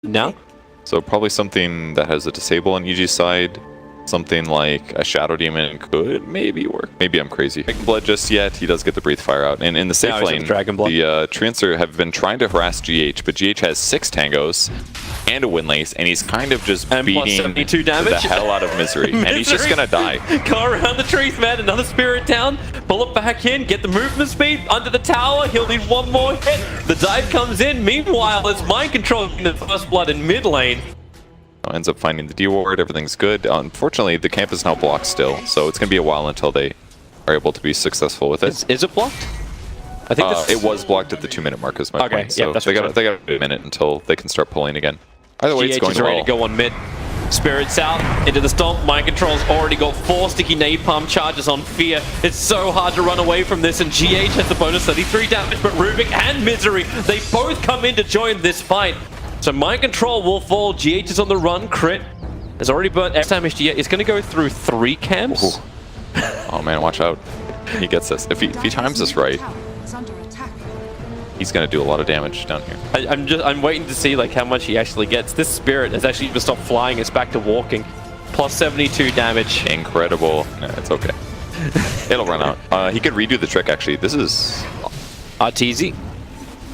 now. So probably something that has a disable on EG's side. Something like a Shadow Demon could maybe work. Maybe I'm crazy. Dragon Blood just yet. He does get the Breathe Fire out. And in the safe lane, the Treants have been trying to harass GH, but GH has 6 tangos and a Windlace, and he's kind of just beating the hell out of Misery. And he's just gonna die. Go around the trees, man. Another Spirit down. Pull it back in. Get the movement speed under the tower. He'll need one more hit. The dive comes in. Meanwhile, it's Mind Control in the first blood in mid lane. Ends up finding the D ward, everything's good. Unfortunately, the camp is now blocked still, so it's going to be a while until they are able to be successful with it. Is it blocked? I think it was blocked at the 2-minute mark is my point. So yeah, they got a minute until they can start pulling again. Either way, it's going well. Ready to go on mid. Spirits out into the stomp. Mind Control's already got 4 sticky napalm charges on Fear. It's so hard to run away from this, and GH has the bonus 33 damage, but Rubik and Misery, they both come in to join this fight. So Mind Control will fall. GH is on the run. Crit has already burnt X damage to It's going to go through 3 camps. Ooh. Oh man, watch out. He gets this. If he times this right, he's going to do a lot of damage down here. I'm waiting to see like how much he actually gets. This Spirit has actually just stopped flying. It's back to walking. Plus 72 damage. Incredible. Nah, it's okay. It'll run out. He could redo the trick actually. This is Arteezy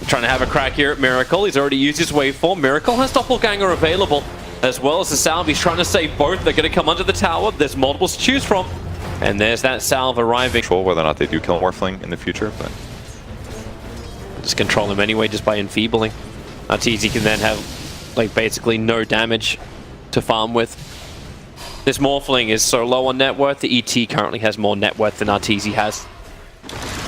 trying to have a crack here at Miracle. He's already used his waveform. Miracle has Doppelganger available, as well as the Salve. He's trying to save both. They're going to come under the tower. There's multiples to choose from. And there's that Salve arriving. Control whether or not they do kill Morphling in the future, but just control him anyway, just by enfeebling. Arteezy can then have, like, basically no damage to farm with. This Morphling is so low on net worth. The ET currently has more net worth than Arteezy has.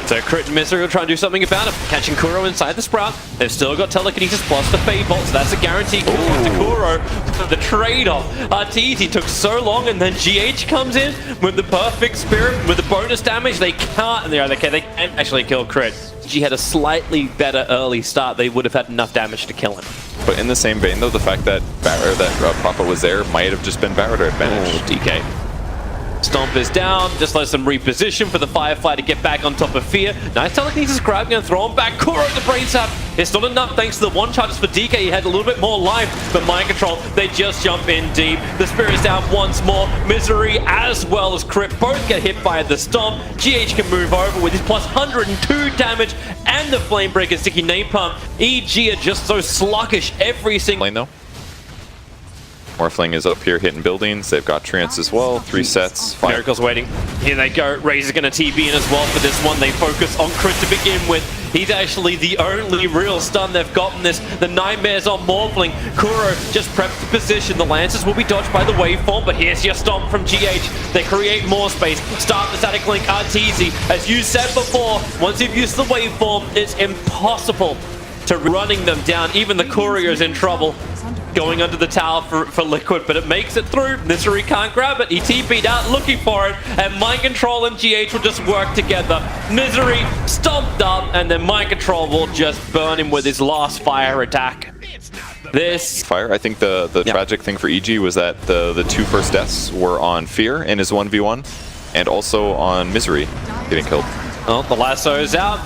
So Crit and Misery will try and do something about it. Catching Kuro inside the Sprout. They've still got Telekinesis plus the Fade Bolt, so that's a guarantee to Kuro. The trade-off. Arteezy took so long, and then GH comes in with the perfect Spirit, with the bonus damage. They can't, they can't actually kill Crit. He had a slightly better early start. They would have had enough damage to kill him. But in the same vein, though, the fact that Prophet was there might have just been Barrett advantage. DK. Stomp is down, just lets them reposition for the Firefly to get back on top of Fear. Nice Telekinesis grab, gonna throw him back. Kuro the Brain Sap. It's not enough thanks to the 1 charges for DK. He had a little bit more life, but Mind Control, they just jump in deep. The Spirit's down once more. Misery as well as Crit both get hit by the Stomp. GH can move over with his plus 102 damage and the Flamebreaker sticky napalm. EG are just so sluggish every single lane though. Morphling is up here hitting buildings. They've got Treants as well. 3 sets. 5. Miracle's waiting. Here they go. Razor's going to TB in as well for this one. They focus on Crit to begin with. He's actually the only real stun they've gotten this. The Nightmares on Morphling. Kuro just preps the position. The Lancers will be dodged by the waveform, but here's your stomp from GH. They create more space. Start the static link. Arteezy, as you said before, once you've used the waveform, it's impossible to running them down. Even the Courier's in trouble. Going under the tower for Liquid, but it makes it through. Misery can't grab it. ET beat out looking for it, and Mind Control and GH will just work together. Misery stomped up, and then Mind Control will just burn him with his last fire attack. This fire, I think the tragic thing for EG was that the 2 first deaths were on Fear in his 1v1, and also on Misery getting killed. Oh, the lasso is out.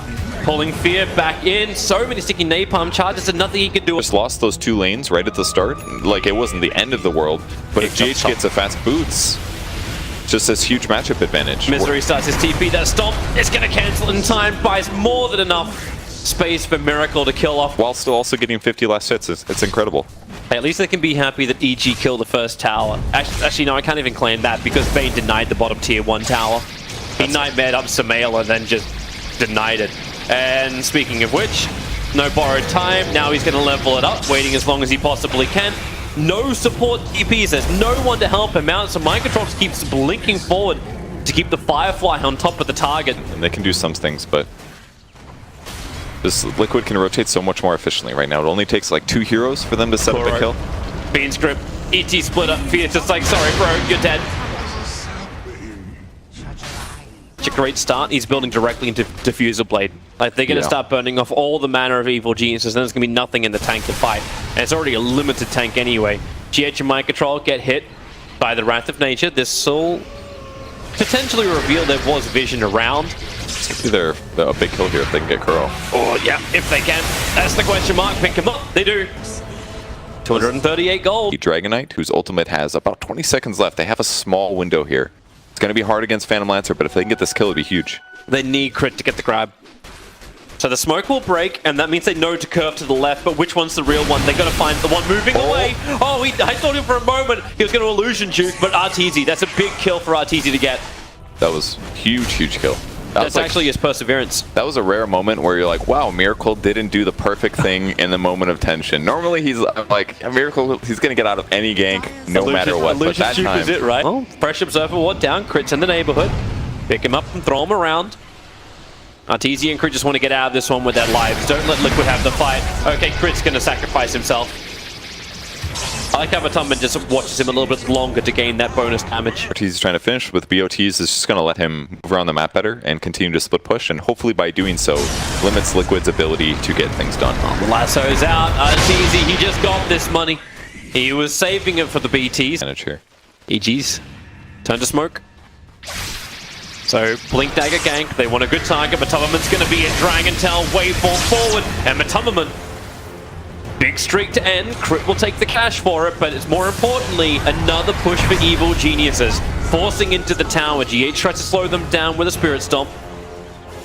Pulling Fear back in. So many sticky napalm charges and nothing he could do. Just lost those 2 lanes right at the start. Like, it wasn't the end of the world. But if GH gets a fast boots, just this huge matchup advantage. Misery starts his TP. That Stomp is going to cancel in time. Buys more than enough space for Miracle to kill off. While still also getting 50 last hits. It's incredible. At least they can be happy that EG killed the first tower. Actually, no, I can't even claim that because Vayne denied the bottom tier 1 tower. He nightmared up Samael and then just denied it. And speaking of which, no borrowed time. Now he's going to level it up, waiting as long as he possibly can. No support TPs. There's no one to help him out, so Mind Control just keeps blinking forward to keep the Firefly on top of the target. And they can do some things, but this Liquid can rotate so much more efficiently right now. It only takes like 2 heroes for them to set up a kill. Bean's grip. ET split up. Fear's just like, sorry bro, you're dead. It's a great start. He's building directly into Diffuser Blade. Like, they're going to start burning off all the mana of Evil Geniuses, and there's going to be nothing in the tank to fight. And it's already a limited tank anyway. GH and Mind Control get hit by the Wrath of Nature. This will potentially reveal there was vision around. It's going to be a big kill here if they can get Kuro. Oh, yeah, if they can. That's the question mark. Pick him up. They do. 238 gold. Dragonite, whose ultimate has about 20 seconds left. They have a small window here. It's going to be hard against Phantom Lancer, but if they can get this kill, it'd be huge. They need crit to get the grab. So the smoke will break, and that means they know to curve to the left, but which one's the real one? They got to find the one moving away. Oh, I thought him for a moment. He was going to illusion juke, but Arteezy, that's a big kill for Arteezy to get. That was huge, huge kill. That's actually his perseverance. That was a rare moment where you're like, wow, Miracle didn't do the perfect thing in the moment of tension. Normally he's like, Miracle, he's going to get out of any gank no matter what. But that time, is it, right? Well, Fresh Observer Ward down, crits in the neighborhood. Pick him up and throw him around. Arteezy and Crit just want to get out of this one with their lives. Don't let Liquid have the fight. Okay, Crit's going to sacrifice himself. I like how Matumban just watches him a little bit longer to gain that bonus damage. Arteezy's trying to finish with BOTs is just going to let him move around the map better and continue to split push, and hopefully by doing so, limits Liquid's ability to get things done. Lasso's out. Arteezy, he just got this money. He was saving it for the BTs. Here. EGs. Turn to smoke. So, Blink Dagger gank, they want a good target. Matumbaman's going to be in Dragon Tail, waveform forward, and Matumbaman, big streak to end. Crit will take the cash for it, but it's more importantly, another push for Evil Geniuses. Forcing into the tower, GH tries to slow them down with a Spirit Stomp.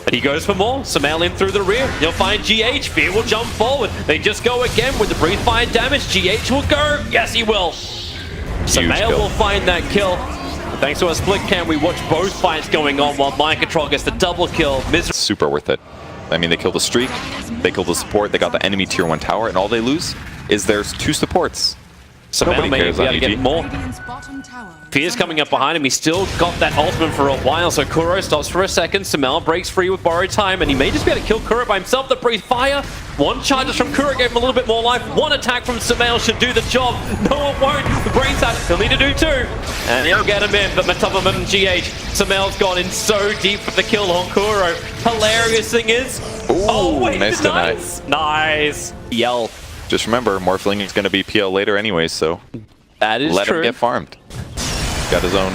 But he goes for more, Sumail in through the rear. He'll find GH, Fear will jump forward. They just go again with the Breathe Fire damage. GH will go, yes he will. Sumail will find that kill. Thanks to our split cam, we watch both fights going on while Mind Control gets the double kill. Super worth it. I mean, they killed the streak, they killed the support, they got the enemy tier 1 tower, and all they lose is there's 2 supports. Nobody cares on EG. Get more. Fear's coming up behind him. He's still got that ultimate for a while, so Kuro stops for a second. Sumail breaks free with borrowed time, and he may just be able to kill Kuro by himself. The Breathe Fire. One charges from Kuro gave him a little bit more life. One attack from Sumail should do the job. No, it won't. The Brain Tap, he'll need to do 2. And he'll get him in, but Matumbaman and GH. Sumail's gone in so deep for the kill on Kuro. Hilarious thing is... Ooh, oh, wait, nice. Nice. Yell. Just remember, Morphling is going to be PL later anyway, so that is let true. him get farmed. Got his own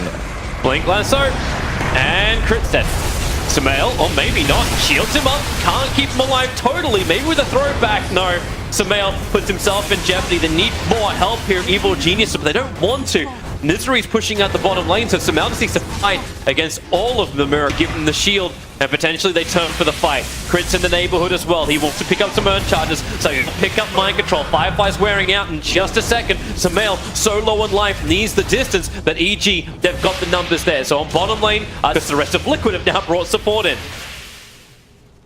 Blink Lasso, and Crit's dead. Sumail, or maybe not, shields him up, can't keep him alive totally, maybe with a throwback, no. Sumail puts himself in jeopardy, they need more help here, Evil Genius, but they don't want to. Misery's pushing out the bottom lane, so Sumail just needs to fight against all of them, give him the shield, and potentially they turn for the fight. Crit's in the neighborhood as well. He wants to pick up some Earth Charges, so he'll pick up Mind Control. Firefly's wearing out in just a second. Sumail, so low on life, needs the distance, but EG, they've got the numbers there. So on bottom lane, because the rest of Liquid have now brought support in.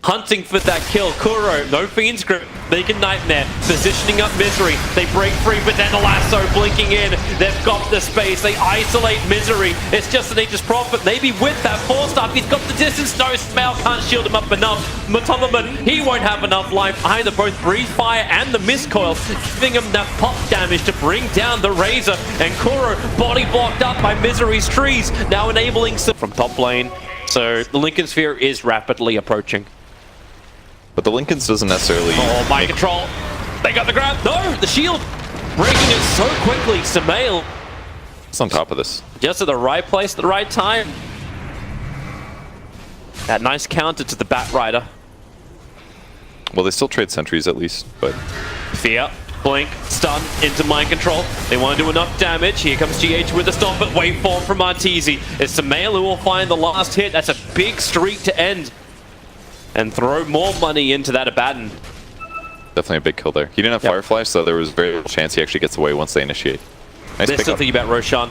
Hunting for that kill. Kuro, no Fiend's Grip, Beacon Nightmare, positioning up Misery. They break free, but then the Lasso blinking in. They've got the space. They isolate Misery. It's just that they just profit. Maybe with that force up, he's got the distance. No, Sumail can't shield him up enough. Matumbaman, he won't have enough life either. Both Breathe Fire and the Mist Coil giving him that pop damage to bring down the Razor. And Kuro, body blocked up by Misery's trees, now enabling some from top lane. So the Lincoln Sphere is rapidly approaching. But the Lincolns doesn't necessarily... Oh, Mind Control. They got the grab. No, the shield. Breaking it so quickly. Sumail. It's on top of this. Just at the right place at the right time. That nice counter to the Bat Rider. Well, they still trade sentries at least, but... Fear. Blink. Stun into Mind Control. They want to do enough damage. Here comes GH with the stomp, but waveform from Arteezy. It's Sumail who will find the last hit. That's a big streak to end. And throw more money into that Abaddon. Definitely a big kill there. He didn't have Firefly, so there was very little chance he actually gets away once they initiate. Nice They're still thinking about Roshan.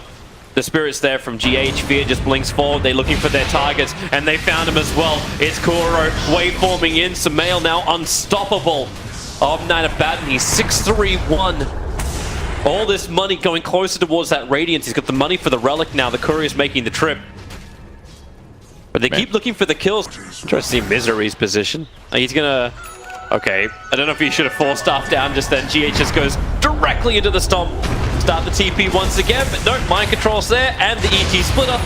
The Spirit's there from GH. Fear just blinks forward. They're looking for their targets, and they found him as well. It's Kuro waveforming in. Sumail now unstoppable. Omnight Abaddon, he's 6-3-1. All this money going closer towards that Radiance. He's got the money for the Relic now. The Courier's making the trip. But they keep looking for the kills. Try to see Misery's position. He's gonna... Okay. I don't know if he should have forced staff down just then. GH just goes directly into the stomp. Start the TP once again, but no, Mind Control's there, and the ET splitter.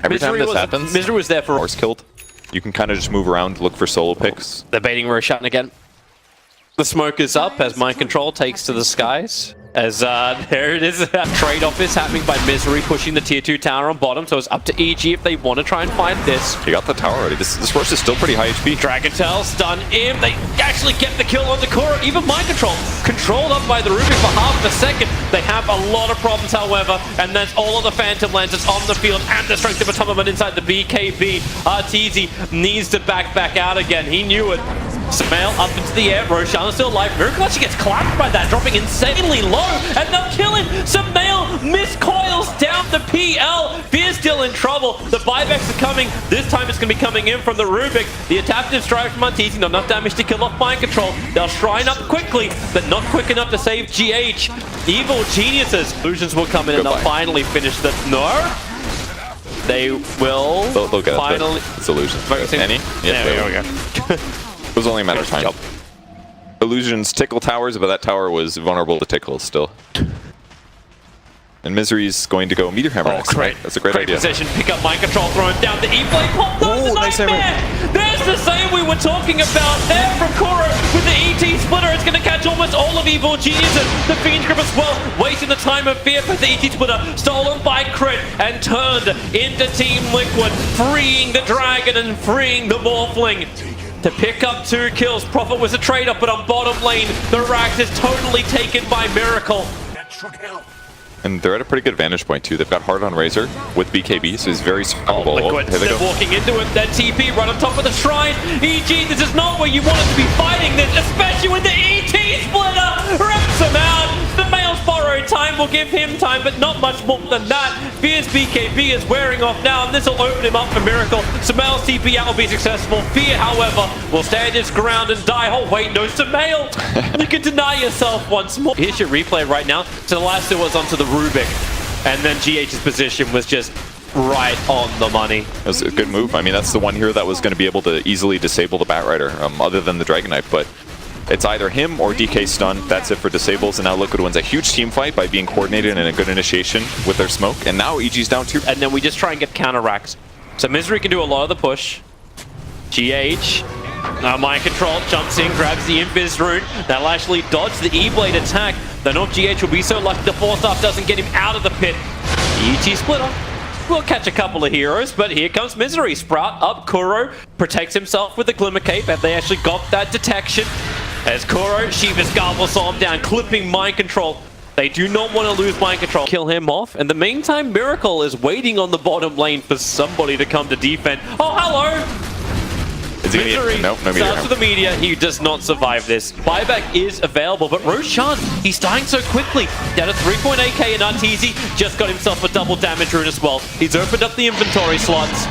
Every time this happens, Misery was there for... Horse killed. You can kind of just move around, look for solo picks. They're baiting Roshan again. The smoke is up as Mind Control takes to the skies. As there it is, trade-off is happening by Misery pushing the tier 2 tower on bottom, so it's up to EG if they want to try and find this. He got the tower already. This rush is still pretty high HP. Dragon Tail stun in. They actually get the kill on the core. Even Mind Control controlled up by the Rubik for half a second. They have a lot of problems, however, and that's all of the Phantom Lenses on the field and the strength of Atonement inside the BKB. RTZ needs to back out again. He knew it. Samael up into the air. Roshan is still alive. Miracle actually gets clapped by that, dropping insanely low, and they'll kill him. Samael miscoils down the PL. Fear's still in trouble. The buybacks are coming. This time it's going to be coming in from the Rubik. The adaptive strike from Arteezy, not enough damage to kill off Mind Control. They'll shrine up quickly, but not quick enough to save GH. Evil geniuses. Illusions will come in and they'll finally finish the... No? They will they'll get finally... It's Illusions. Any? Yeah, there we go. It was only a matter of time. Illusions tickle towers, but that tower was vulnerable to tickles still. And Misery's going to go Meteor Hammer next. Great. That's a great idea. Position, pick up Mind Control, thrown down the E-Blade, pop the nice Nightmare! There's the same we were talking about there from Kuro with the ET Splitter. It's going to catch almost all of Evil Genius and the Fiend Grip as well. Wasting the time of Fear, but the ET Splitter stolen by Crit and turned into Team Liquid, freeing the Dragon and freeing the Morphling. To pick up 2 kills. Prophet was a trade-off, but on bottom lane, the Rax is totally taken by Miracle. And they're at a pretty good vantage point too. They've got hard on Razor with BKB, so he's very small. Liquid, they're walking into it. That TP right on top of the shrine. EG, this is not where you wanted to be fighting this, especially with the ET Splitter. Rips him out. The male's borrowed time will give him time, but not much more than that. Fear's BKB is wearing off now, and this will open him up for Miracle. Samael's TP out will be successful. Fear, however, will stand his ground and die. Oh, wait, no, Samael. You can deny yourself once more. Here's your replay right now. So the last two was onto the Rubik, and then GH's position was just right on the money. It was a good move. I mean, that's the one here that was going to be able to easily disable the Batrider, other than the Dragon Knight, but it's either him or DK stun. That's it for disables, and now Liquid wins a huge team fight by being coordinated and a good initiation with their smoke, and now EG's down 2. And then we just try and get counter racks. So Misery can do a lot of the push. GH, Mind Control jumps in, grabs the Invis rune. That'll actually dodge the E-Blade attack. Then not GH will be so lucky the 4-staff doesn't get him out of the pit. ET Splitter will catch a couple of heroes, but here comes Misery. Sprout up, Kuro protects himself with the Glimmer Cape, and they actually got that detection. As Kuro, Shiva's Garble saw him down, clipping Mind Control. They do not want to lose Mind Control. Kill him off. In the meantime, Miracle is waiting on the bottom lane for somebody to come to defend. Oh, hello! Misery no starts with the meteor. He does not survive this. Buyback is available, but Roshan, he's dying so quickly. Down to 3.8k, and Arteezy just got himself a double damage rune as well. He's opened up the inventory slots.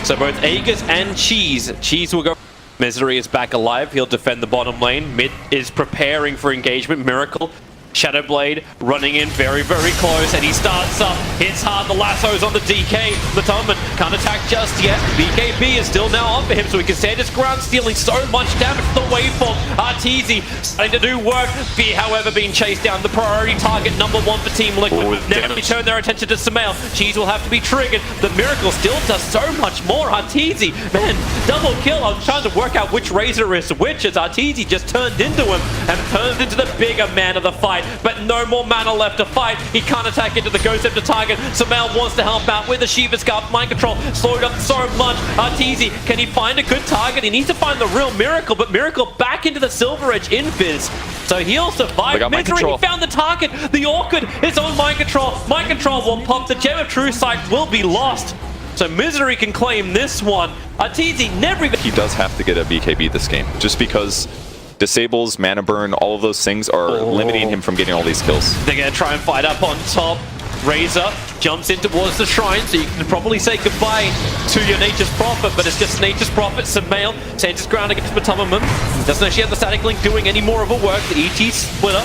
So both Aegis and Cheese will go. Misery is back alive. He'll defend the bottom lane. Mid is preparing for engagement. Miracle, Shadowblade running in very, very close, and he starts up, hits hard, the lasso's on the DK. Latoman can't attack just yet. BKB is still now on for him, so he can stand his ground, stealing so much damage to the waveform. Arteezy starting to do work. Fear, however, being chased down. The priority target #1 for Team Liquid. Never turn their attention to Samael. Cheese will have to be triggered. The Miracle still does so much more. Arteezy, man, double kill. I was trying to work out which Razor is which, as Arteezy just turned into him and turns into the bigger man of the fight. But no more mana left to fight. He can't attack into the Ghost Scepter target. Samael wants to help out with the Shiva Scarf. Mind Control slowed up so much. Arteezy, can he find a good target? He needs to find the real Miracle, but Miracle back into the Silver Edge Invis. So he'll survive. Misery, he found the target. The Orchid is on Mind Control. Mind Control will pop. The Gem of True Sight will be lost. So Misery can claim this one. Arteezy never even... He does have to get a BKB this game, just because disables, mana burn, all of those things are limiting him from getting all these kills. They're going to try and fight up on top. Razor jumps in towards the shrine, so you can probably say goodbye to your Nature's Prophet, but it's just Nature's Prophet. Samael stands his ground against Matumamum. Doesn't actually have the static link doing any more of a work. The ET Splitter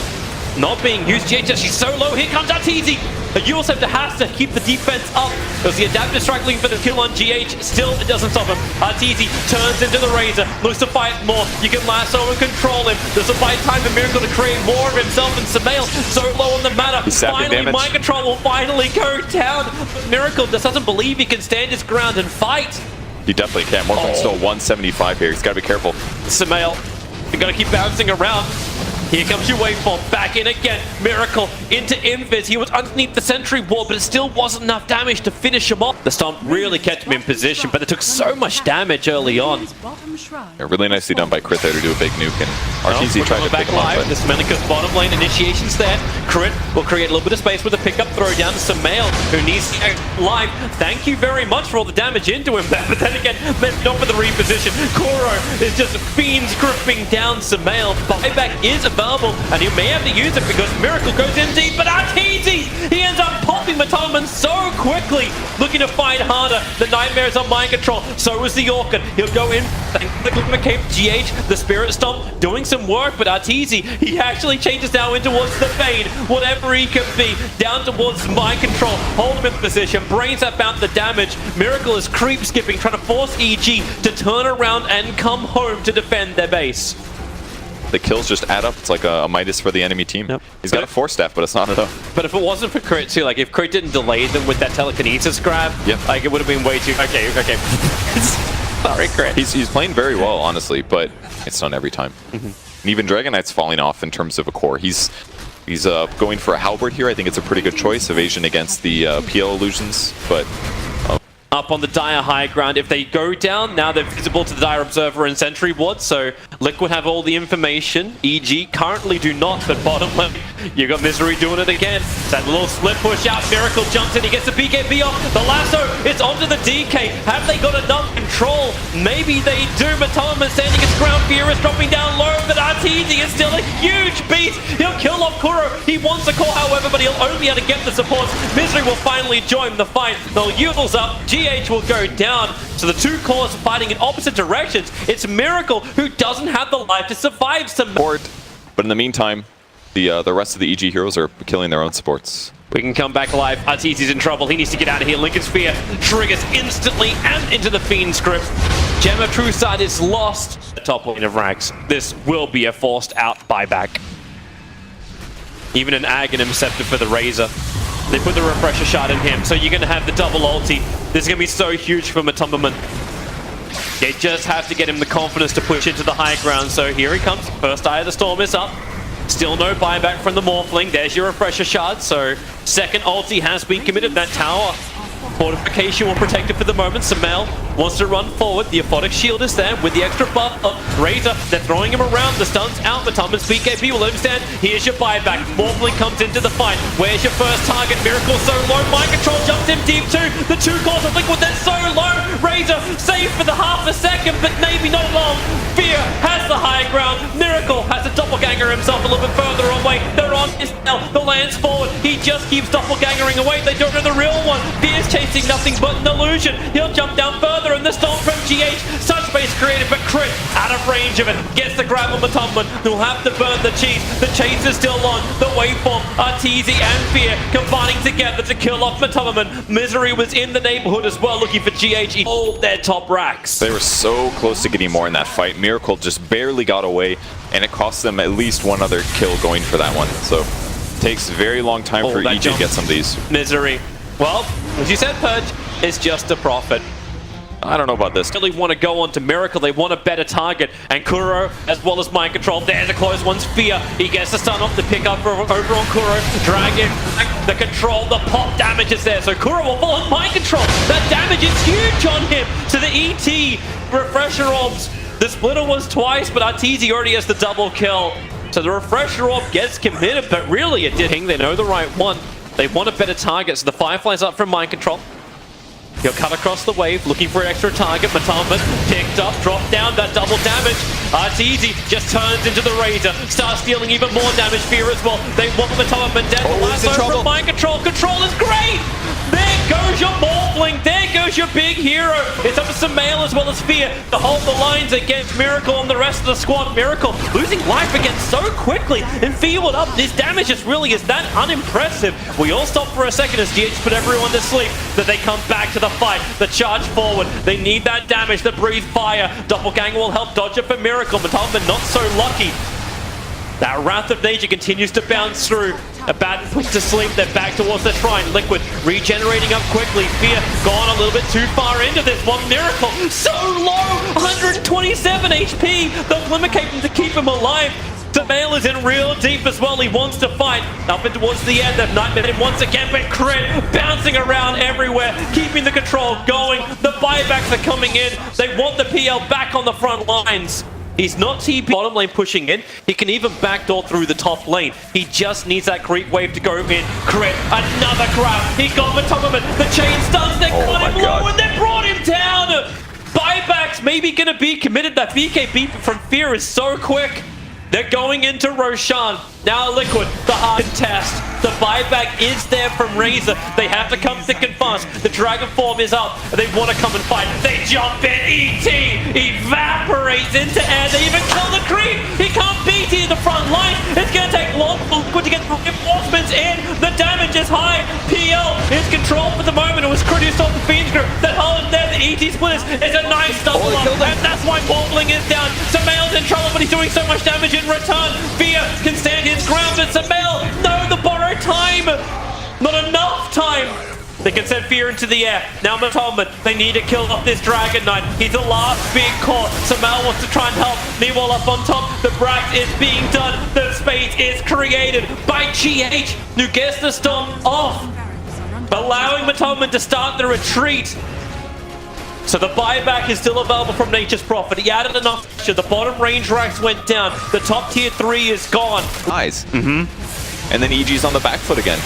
not being used. GH actually so low. Here comes Arteezy. You also have to keep the defense up. There's the adaptive strike link for the kill on GH. Still, it doesn't stop him. Arteezy turns into the Razor, looks to fight more. You can lasso and control him. There's a fight time for Miracle to create more of himself, and Samael so low on the mana. Finally, Mind Control will finally go down. But Miracle just doesn't believe he can stand his ground and fight. He definitely can. Morphin's still 175 here. He's got to be careful. Samael, you got to keep bouncing around. Here comes your waveform, back in again. Miracle into Invis. He was underneath the sentry wall, but it still wasn't enough damage to finish him off. The stomp really kept him in position, but it took so much damage early on. Yeah, really nicely done by Crit there to do a big nuke, and RTZ tried to pick him up. This Menika's bottom lane initiation's there. Crit will create a little bit of space with a pickup throw down to Samael, who needs to act live. Thank you very much for all the damage into him there, but then again, not for the reposition. Kuro is just fiends gripping down Samael. Buyback is available, and he may have to use it because Miracle goes in deep, but RTZ, he ends up popping Matoman so quickly, looking to fight harder. The Nightmare's on mind control, so is the Orchid. He'll go in, thankfully cape GH, the Spirit Stomp, doing some work, but RTZ, he actually changes now in towards the Bane, whatever he can be, down towards mind control, hold him in position, brains up out the damage. Miracle is creep skipping, trying to force EG to turn around and come home to defend their base. The kills just add up. It's like a Midas for the enemy team. Yep. He's got a 4-staff, but it's not enough. But if it wasn't for Crit too, like if Crit didn't delay them with that telekinesis grab, like it would have been way too... Okay. Sorry, Crit. He's playing very well, honestly, but it's not every time. And even Dragon Knight's falling off in terms of a core. He's going for a Halberd here. I think it's a pretty good choice. Evasion against the PL illusions, but... Up on the Dire high ground. If they go down, now they're visible to the Dire Observer and Sentry Ward, so Liquid have all the information. EG currently do not, but bottom lane, you got Misery doing it again. That little split push out, Miracle jumps in, he gets the BKB off, the lasso, it's onto the DK. Have they got enough control? Maybe they do, but Tolman standing his ground, Fear is dropping down low, but RTZ is still a huge beast. He'll kill off Kuro. He wants a call, however, but he'll only be able to get the supports. Misery will finally join the fight. They'll Udels up, GH will go down, so the two cores are fighting in opposite directions. It's Miracle who doesn't have the life to survive some support. But in the meantime, the rest of the EG heroes are killing their own supports. We can come back alive. RTZ's in trouble. He needs to get out of here. Lincoln's Fear triggers instantly and into the Fiend script. Gem of True Sight is lost. The top lane of Rags. This will be a forced out buyback. Even an Aghanim Scepter for the Razor. They put the Refresher Shard in him, so you're going to have the double ulti. This is going to be so huge for Matumberman. They just have to get him the confidence to push into the high ground, so here he comes. First Eye of the Storm is up. Still no buyback from the Morphling. There's your Refresher Shard, so second ulti has been committed. That tower fortification will protect it for the moment. Samael wants to run forward. The Aphotic Shield is there with the extra buff of Razor. They're throwing him around. The stun's out. Matumberman's BKB will let him stand. Here's your buyback. Morphling comes into the fight. Where's your first target? Miracle so low. Mind Control jumps in deep too. The two cores of Liquid, they're so low. Razor safe for the half a second, but maybe not long. Fear has the high ground. Miracle has a doppelganger himself a little bit further away. They're on his now. The lands forward. He just keeps doppelgangering away. They don't know the real one. Fear's chasing nothing but an illusion. He'll jump down further, and the storm from GH. Such space created, but Crit out of range of it. Gets the grab on Matumberman. Who'll have to burn the cheese. The chase is still on. The waveform, RTZ and Fear combining together to kill off Matumberman. Misery was in the neighborhood as well, looking for GH. He hold their top racks. They were so close to getting more in that fight. Miracle just barely got away, and it cost them at least one other kill going for that one. So it takes a very long time for EG to get some of these. Misery. Well, as you said, Purge, it's just a profit. I don't know about this. They really want to go on to Miracle. They want a better target. And Kuro, as well as Mind Control. There's a close one's Fear. He gets the stun off the pick up over on Kuro. Dragon, the control, the pop damage is there. So Kuro will fall on Mind Control. That damage is huge on him. So the ET Refresher Orbs. The splitter was twice, but RTZ already has the double kill. So the Refresher Orb gets committed, but really it did. They know the right one. They want a better target, so the Firefly's up from Mind Control. He'll cut across the wave, looking for an extra target. Matumberman picked up, dropped down, that double damage. RTZ just turns into the Razor, starts dealing even more damage. Fear as well. They want Matumberman dead. Lasso from Mind Control. Control is great! There goes your Morphling. There goes your big hero. It's up to Samael as well as Fear to hold the lines against Miracle and the rest of the squad. Miracle losing life again so quickly and fueled up. This damage just really is that unimpressive. We all stop for a second as GH put everyone to sleep. That they come back to the fight, the charge forward. They need that damage to breathe fire. Doppelganger will help dodge it for Miracle. Matumberman not so lucky. That Wrath of Nature continues to bounce through. A bad put to sleep. They're back towards the shrine. Liquid regenerating up quickly. Fear gone a little bit too far into this one. Miracle so low, 127 HP. They'll Glimmer Cape him to keep him alive. Sumail is in real deep as well. He wants to fight. Up and towards the end, they've nightmared him once again, but Crit bouncing around everywhere, keeping the control going. The buybacks are coming in. They want the PL back on the front lines. He's not TP bottom lane pushing in. He can even backdoor through the top lane. He just needs that creep wave to go in. Crit, another grab. He got the top of it. The chain stuns. They got him low and they brought him down. Buybacks maybe going to be committed. That BKB from Fear is so quick. They're going into Roshan. Now Liquid, the hard test. The buyback is there from Razor. They have to come thick and fast. The Dragon form is up. They want to come and fight. They jump in. ET evaporates into air. They even kill the creep. He can't beat it in the front line. It's going to take long for Liquid to get reinforcements in. The damage is high. PL is controlled for the moment. It was Crit who stopped the Fiend's grip. That hold there, the ET splitters is a nice double up. And that's why Warbling is down. Sumail's in trouble, but he's doing so much damage in return. Fear can stand his ground, but Sumail, no, the borrow time. Not enough time. They can send Fear into the air. Now Matoman, they need to kill off this Dragon Knight. He's the last big core. Sumail wants to try and help. Meanwhile, up on top, the Brax is being done. The space is created by GH, who gets the storm off, allowing Matoman to start the retreat. So the buyback is still available from Nature's Prophet. He added enough pressure. The bottom range racks went down. The top tier 3 is gone. Nice. And then EG's on the back foot again.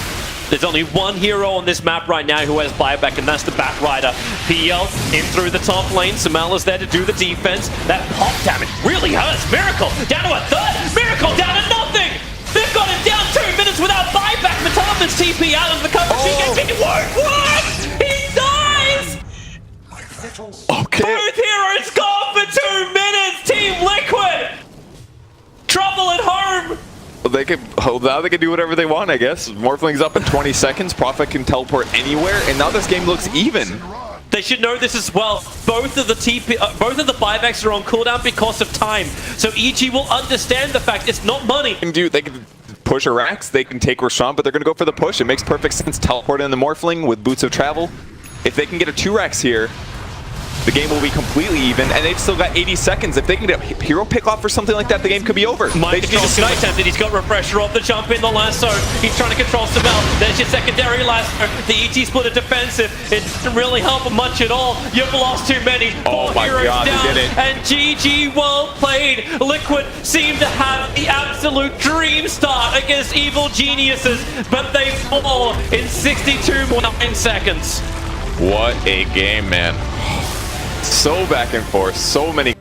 There's only one hero on this map right now who has buyback, and that's the Batrider. PL in through the top lane. Sumail is there to do the defense. That pop damage really hurts. Miracle down to a third. Miracle down to nothing. They've got him down 2 minutes without buyback. Matoman's TP out of the cover. It won't work. He dies. Okay. Both heroes gone for 2 minutes. Team Liquid. Trouble at home. They can, now they can do whatever they want, I guess. Morphling's up in 20 seconds. Prophet can teleport anywhere, and now this game looks even. They should know this as well. Both of the buybacks are on cooldown because of time. So EG will understand the fact it's not money. They can push a Rax, they can take Roshan, but they're going to go for the push. It makes perfect sense. Teleport in the Morphling with Boots of Travel. If they can get a 2 Rax here, the game will be completely even, and they've still got 80 seconds. If they can get a hero pick off or something like that, the game could be over. Mind control Sky tempted. He's got Refresher off the jump in the lasso. He's trying to control Sumail. There's your secondary lasso. The ET split defensive. It doesn't really help much at all. You've lost too many. Oh my God, down, he did it. And GG, well played. Liquid seem to have the absolute dream start against evil geniuses, but they fall in 62.9 seconds. What a game, man. So back and forth, so many